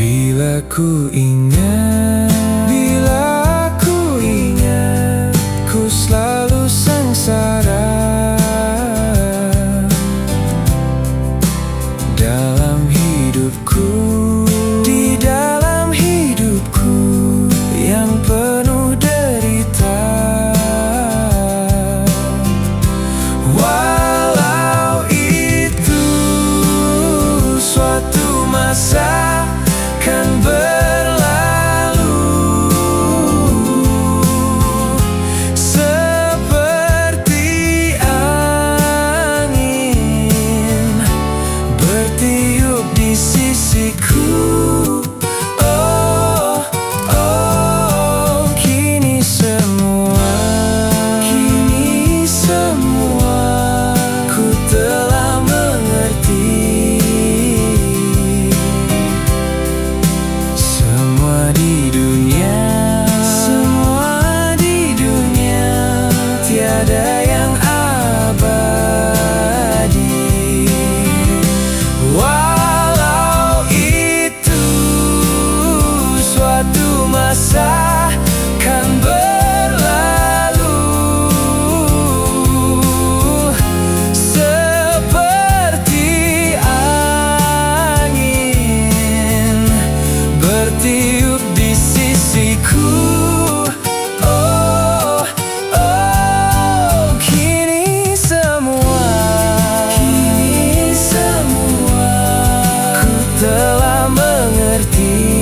Bila ku ingat, ku selalu sengsara dalam hidupku, di dalam hidupku yang penuh derita. Walau itu suatu masa kan berlalu, seperti angin bertiup di sisiku. Oh, oh, kini semua ku telah mengerti. Semua di dunia tiada yang abadi. Walau itu suatu masa kan berlalu, seperti angin bertiup di sisiku. Oh, oh, kini semua ku telah mengerti.